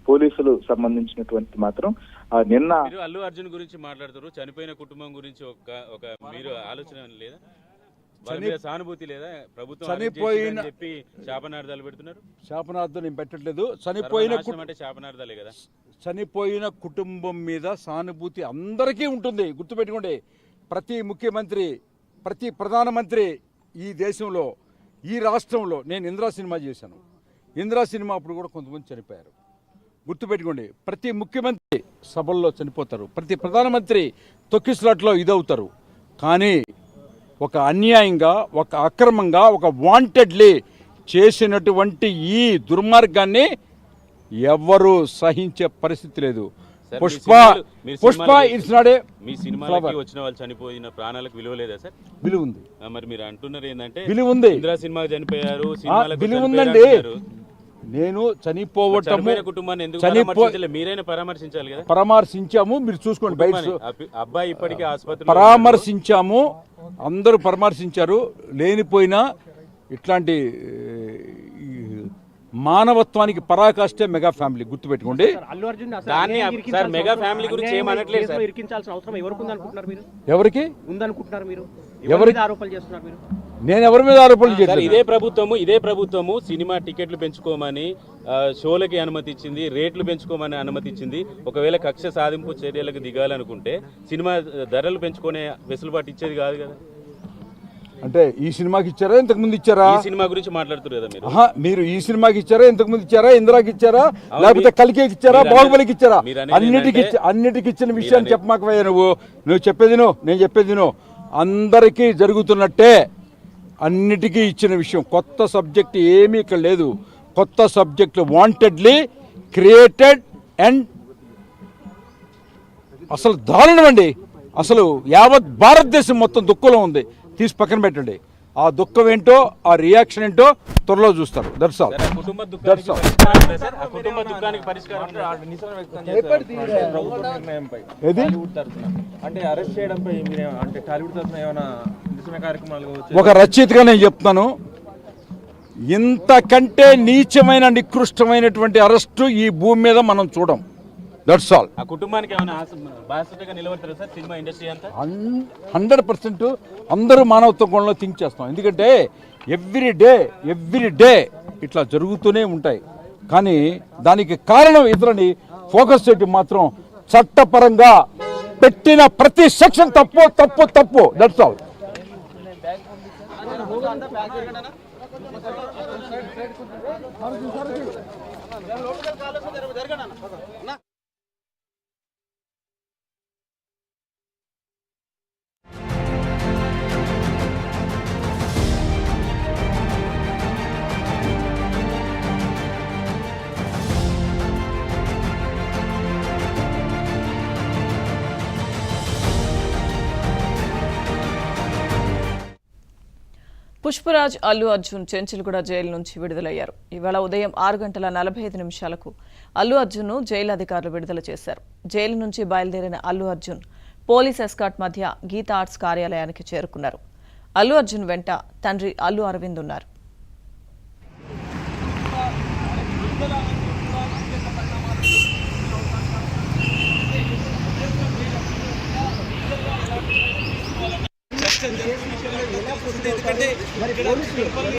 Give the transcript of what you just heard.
పోలీసులు సంబంధించినటువంటి మాత్రం నిన్న అల్లు అర్జున్ గురించి మాట్లాడుతారు, చనిపోయిన కుటుంబం గురించి ఒక మీరు ఆలోచన లేదా, సానుభూతి లేదా? ప్రభుత్వం చనిపోయిన చెప్పి శాపనార్థాలు పెడుతున్నారు. శాపనార్థం నేను పెట్టట్లేదు. చనిపోయిన అంటే శాపనార్థాలే కదా. చనిపోయిన కుటుంబం మీద సానుభూతి అందరికీ ఉంటుంది. గుర్తుపెట్టుకోండి, ప్రతి ముఖ్యమంత్రి, ప్రతి ప్రధానమంత్రి ఈ దేశంలో, ఈ రాష్ట్రంలో, నేను ఇందిరా సినిమా చేశాను. ఇందిరా సినిమా అప్పుడు కూడా కొంతమంది చనిపోయారు. గుర్తుపెట్టుకోండి, ప్రతి ముఖ్యమంత్రి సభల్లో చనిపోతారు, ప్రతి ప్రధానమంత్రి తొక్కిస్లాట్లో ఇదవుతారు. కానీ ఒక అన్యాయంగా, ఒక అక్రమంగా, ఒక వాంటెడ్లీ చేసినటువంటి ఈ దుర్మార్గాన్ని ఎవ్వరూ సహించే పరిస్థితి లేదు. పుష్ప ఇట్స్ నాట్ ఏ మీ సినిమాకి వచ్చిన వాళ్ళు చనిపోయిన ప్రాణాలకు విలువ లేదా సార్? విలువ ఉంది. మరి మీరు అంటున్నారు ఏంటంటే విలువ ఉంది. ఇందిరా సినిమాకి చనిపోయారు, విలువ ఉందండి. నేను చనిపోవటము కుటుంబాన్ని మీరైనా పరామర్శించాలి కదా. పరామర్శించాము, మీరు చూసుకోండి. బయట అబ్బాయి ఇప్పటికీ ఆసుపత్రి పరామర్శించాము, అందరూ పరామర్శించారు. లేనిపోయినా ఇట్లాంటి మానవత్వానికి పరాకాష్టే మెగా ఫ్యామిలీ. గుర్తుపెట్టుకోండి. మెగా ఫ్యామిలీ గురించి ఎవరికి నేను ఎవరి మీద ఆరోపణలు చేశాను? ఇదే ప్రభుత్వము సినిమా టికెట్లు పెంచుకోమని, షోలకి అనుమతి ఇచ్చింది, రేట్లు పెంచుకోమని అనుమతి ఇచ్చింది. ఒకవేళ కక్ష సాధింపు చర్యలకు దిగాలనుకుంటే సినిమా ధరలు పెంచుకునే వెసులుబాటు ఇచ్చేది కాదు కదా. అంటే ఈ సినిమాకి ఇచ్చారా, ఇంతకు ముందు ఇచ్చారా? ఈ సినిమా గురించి మాట్లాడుతున్నారు కదా మీరు. మీరు ఈ సినిమాకి ఇచ్చారా, ఇంతకు ముందు ఇచ్చారా? ఇందిరాకి ఇచ్చారా, లేకపోతే కలికి ఇచ్చారా, బాహుబలికి ఇచ్చారా? అన్నిటికి ఇచ్చిన విషయాన్ని చెప్పమాకపోయా నువ్వు చెప్పేది నేను చెప్పేది అందరికీ జరుగుతున్నట్టే అన్నిటికీ ఇచ్చిన విషయం. కొత్త సబ్జెక్ట్ ఏమీ ఇక్కడ లేదు. కొత్త సబ్జెక్ట్ వాంటెడ్లీ క్రియేటెడ్ అండ్ అసలు దారుణం అండి. అసలు యావత్ భారతదేశం మొత్తం దుఃఖంలో ఉంది. తీసి పక్కన పెట్టండి. ఆ దుఃఖం ఏంటో, ఆ రియాక్షన్ ఏంటో త్వరలో చూస్తారు. That's all. ఒక రచయితగా నేను చెప్తున్నాను, ఇంతకంటే నీచమైన, నికృష్టమైనటువంటి అరెస్టు ఈ భూమి మీద మనం చూడం. That's all. ఆ కుటుంబానికి ఏమైనా బాధ్యతగా నిలబడతారా సార్ సినిమా ఇండస్ట్రీ అంతా? 100% అందరూ మానవత్వ కోణంలో థింక్ చేస్తాం. ఎందుకంటే ఎవ్రీ డే ఇట్లా జరుగుతూనే ఉంటాయి. కానీ దానికి కారణం ఇతరుని ఫోకస్ చేయడం మాత్రం చట్టపరంగా పెట్టిన ప్రతి సెక్షన్ తప్పు. That's all. Pushparaj, Allu Arjun Chenchalguda jail నుంచి విడుదలయ్యారు. ఇవాళ ఉదయం 6:45 అల్లు అర్జున్ను జైలు అధికారులు విడుదల చేశారు. జైలు నుంచి బయలుదేరిన అల్లు అర్జున్ పోలీస్ ఎస్కార్ట్ మధ్య గీతా ఆర్ట్స్ కార్యాలయానికి చేరుకున్నారు. అల్లు అర్జున్ వెంట తండ్రి అల్లు అరవింద్ ఉన్నారు.